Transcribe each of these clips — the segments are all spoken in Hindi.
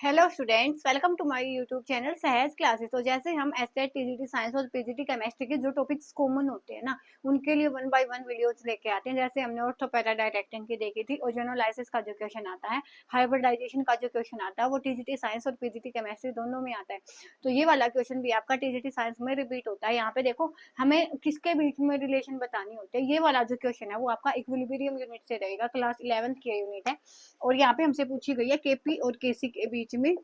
Hello students, welcome to my YouTube channel Sahaj classes. तो जैसे हम एसटेट, टीजीटी साइंस और पीजीटी केमिस्ट्री के जो टॉपिक्स कॉमन होते हैं ना, उनके लिए 1 बाय 1 वीडियोस लेके आते हैं। जैसे हमने ऑर्थोपेराडाइलेक्टिन की देखी थी, ओजोनोलाइसिस का जो क्वेश्चन आता है, हाइब्रिडाइजेशन का जो क्वेश्चन आता है, वो टीजीटी साइंस और पीजीटी केमिस्ट्री दोनों में आता है। तो ये वाला क्वेश्चन भी आपका टीजीटी साइंस में रिपीट होता है। यहाँ पे देखो, हमें किसके बीच में रिलेशन बतानी होती है। ये वाला जो क्वेश्चन है वो आपका इक्विलिब्रियम यूनिट से रहेगा, क्लास 11th की यूनिट है। और यहाँ पे हमसे पूछी गई है केपी और केसी के बीच में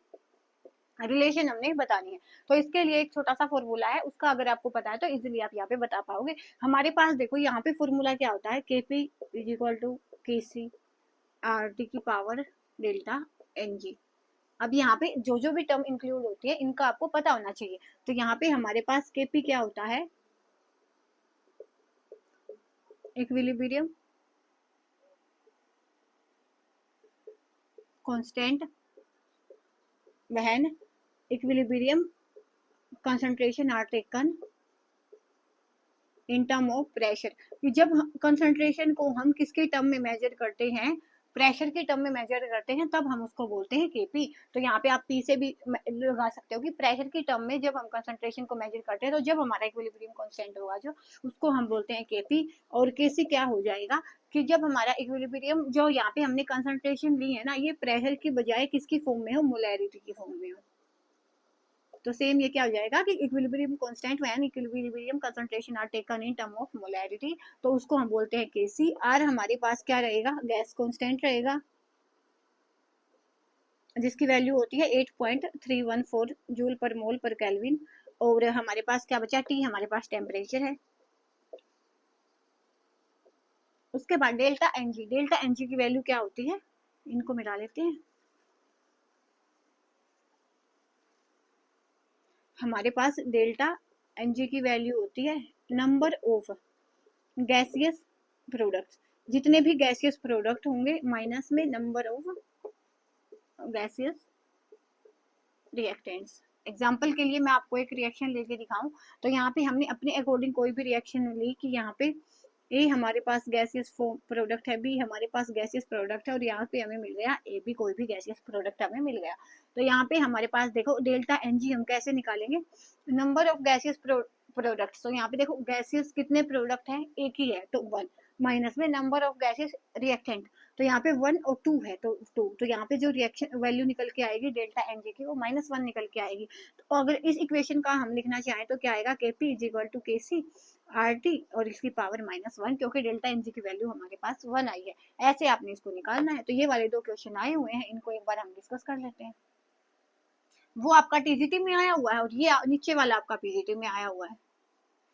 रिलेशन हमने बतानी है। तो इसके लिए एक छोटा सा फॉर्मूला है, उसका अगर आपको पता है तो इजीली आप यहाँ पे बता पाओगे। हमारे पास देखो यहाँ पे फॉर्मूला क्या होता है, केपी इज इक्वल टू के सी आर टी की पावर डेल्टा एन जी। अब यहाँ पे जो जो भी टर्म इंक्लूड होती है इनका आपको पता होना चाहिए। तो यहाँ पे हमारे पास केपी क्या होता है, equilibrium constant when equilibrium concentration are taken in term of pressure. कि जब कंसंट्रेशन को हम किसके टर्म में मेजर करते हैं, प्रेशर के टर्म में मेजर करते हैं, तब हम उसको बोलते हैं केपी। तो यहाँ पे आप पी से भी लगा सकते हो कि प्रेशर के टर्म में जब हम कंसंट्रेशन को मेजर करते हैं, तो जब हमारा इक्विलिब्रियम कांस्टेंट होगा जो, उसको हम बोलते हैं केपी। और केसी क्या हो जाएगा कि जब हमारा इक्विलिब्रियम, जो यहाँ पे हमने कंसंट्रेशन ली है ना, ये प्रेशर की बजाय किसकी फॉर्म में हो, मोलैरिटी की फॉर्म में हो। तो सेम ये क्या हो जाएगा कि equilibrium constant when equilibrium concentration are taken in term of molarity, तो उसको हम बोलते हैं केसी। आर हमारे पास क्या रहेगा, गैस कांस्टेंट रहेगा, जिसकी वैल्यू होती है 8.314 जूल पर मोल पर केल्विन। और हमारे पास क्या बचा, टी हमारे पास टेम्परेचर है। उसके बाद डेल्टा एनजी, डेल्टा एनजी की वैल्यू क्या होती है, इनको मिला लेते हैं। हमारे पास डेल्टा एनजी की वैल्यू होती है नंबर ऑफ गैसियस प्रोडक्ट्स, जितने भी गैसियस प्रोडक्ट होंगे माइनस में number of gaseous reactants. Example के लिए मैं आपको एक रिएक्शन लेके दिखाऊं, तो यहाँ पे हमने अपने अकॉर्डिंग कोई भी रिएक्शन ली कि यहाँ पे ए हमारे पास गैसियस प्रोडक्ट है, बी हमारे पास गैसियस प्रोडक्ट है, और यहाँ पे हमें मिल गया ए बी, कोई भी गैसियस प्रोडक्ट हमें मिल गया। तो यहाँ पे हमारे पास देखो डेल्टा एन जी हम कैसे निकालेंगे, नंबर ऑफ गैसियस प्रोडक्ट्स। तो यहाँ पे देखो गैसियस कितने प्रोडक्ट है, एक ही है तो 1, माइनस में नंबर ऑफ गैसियस रिएक्टेंट, तो यहाँ पे 1 और 2 है तो 2, तो यहाँ पे जो रिएक्शन वैल्यू निकल के आएगी डेल्टा एन जी की, वो -1 निकल के आएगी। तो अगर इस इक्वेशन का हम लिखना चाहें तो क्या आएगा, के पी इज इक्वल टू के सी आर टी और इसकी पावर -1, क्योंकि डेल्टा एन जी की वैल्यू हमारे पास 1 आई है। ऐसे आपने इसको निकालना है। तो ये वाले दो क्वेश्चन आए हुए हैं, इनको एक बार हम डिस्कस कर लेते हैं। वो आपका टीजीटी में आया हुआ है और ये नीचे वाला आपका पीजीटी में आया हुआ है।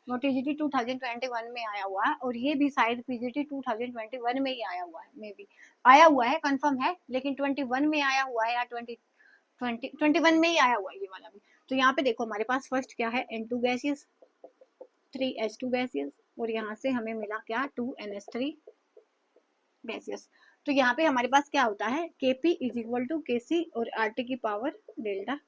वो टीजीटी 2021 में आया हुआ है, और ये भी शायद पीजीटी 2021 में ही आया हुआ है, मे बी आया हुआ है, कंफर्म है, लेकिन 21 में आया हुआ है या 21 में ही आया हुआ है ये वाला भी। तो यहाँ पे देखो हमारे पास फर्स्ट क्या है, N2 गैसियस, 3H2 गैसियस, और यहाँ से हमें मिला क्या, 2NH3 गैसियस। तो यहाँ पे हमारे पास क्या होता है, Kp is equal to Kc और RT की पावर डेल्टा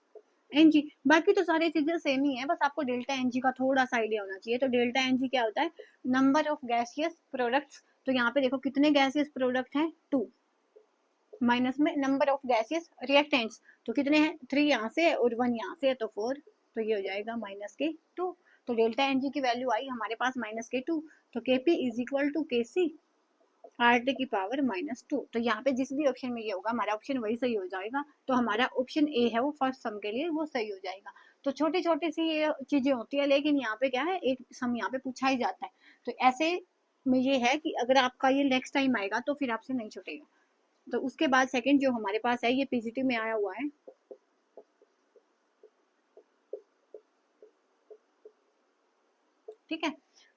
एन जी। बाकी तो सारी चीजें सेम ही है, बस आपको डेल्टा एन जी का थोड़ा सा आइडिया होना चाहिए। तो डेल्टा एन जी क्या होता है, नंबर ऑफ गैसियस प्रोडक्ट्स। तो यहाँ पे देखो कितने गैसियस प्रोडक्ट हैं, 2, माइनस में नंबर ऑफ गैसियस रिएक्टेंट्स, तो कितने हैं, 3 यहाँ से और 1 यहाँ से, तो 4, तो ये हो जाएगा -2। तो डेल्टा एन जी की वैल्यू आई हमारे पास -2। तो के पी इज इक्वल टू के सी आर टी की पावर -2। तो यहाँ पे जिस भी ऑप्शन में ये होगा हमारा ऑप्शन वही सही हो जाएगा। तो हमारा ऑप्शन ए है वो फर्स्ट सम के लिए वो सही हो जाएगा। तो छोटी छोटी सी ये चीजें होती है, लेकिन यहाँ पे क्या है, एक सम यहाँ पे पूछा ही जाता है। तो ऐसे में ये है कि अगर आपका ये नेक्स्ट टाइम आएगा तो फिर आपसे नहीं छूटेगा। तो उसके बाद सेकंड जो हमारे पास है, ये पीजीटी में आया हुआ है, ठीक है।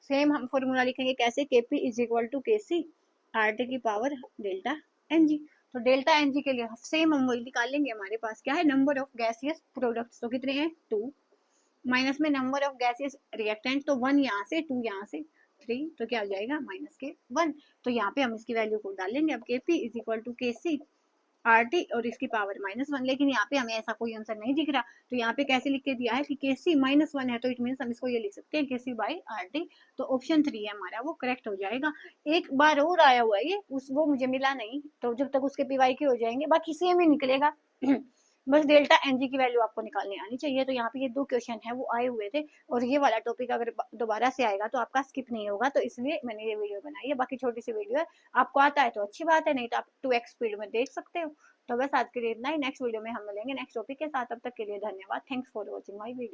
सेम हम फॉर्मूला लिखेंगे कैसे, केपी इज इक्वल टू के सी आर टी की पावर डेल्टा एन जी। तो डेल्टा एन जी के लिए सेम हम वही निकाल लेंगे। हमारे पास क्या है, नंबर ऑफ गैसियस प्रोडक्ट्स, तो कितने हैं, 2, माइनस में नंबर ऑफ गैसियस रिएक्टेंट, तो 1 यहाँ से, 2 यहाँ से, 3, तो क्या हो जाएगा, -1। तो यहाँ पे हम इसकी वैल्यू को डालेंगे। अब के पी इज इक्वल टू के सी आर टी और इसकी पावर -1, लेकिन यहाँ पे हमें ऐसा कोई आंसर नहीं दिख रहा। तो यहाँ पे कैसे लिख के दिया है कि के सी -1 है, तो इट मीन हम इसको ये लिख सकते हैं के सी बाई आर टी। तो ऑप्शन 3 है हमारा, वो करेक्ट हो जाएगा। एक बार और आया हुआ है ये, वो मुझे मिला नहीं, तो जब तक उसके पीवाई के हो जाएंगे बाकी सेम ही निकलेगा। बस डेल्टा एन जी की वैल्यू आपको निकालनी आनी चाहिए। तो यहाँ पे ये 2 क्वेश्चन है वो आए हुए थे, और ये वाला टॉपिक अगर दोबारा से आएगा तो आपका स्किप नहीं होगा, तो इसलिए मैंने ये वीडियो बनाई है। बाकी छोटी सी वीडियो है, आपको आता है तो अच्छी बात है, नहीं तो आप 2x स्पीड में देख सकते हो। तो बस आज के लिए इतना ही, नेक्स्ट वीडियो में हम मिलेंगे नेक्स्ट टॉपिक के साथ। तब तक के लिए धन्यवाद। Thanks for watching my video.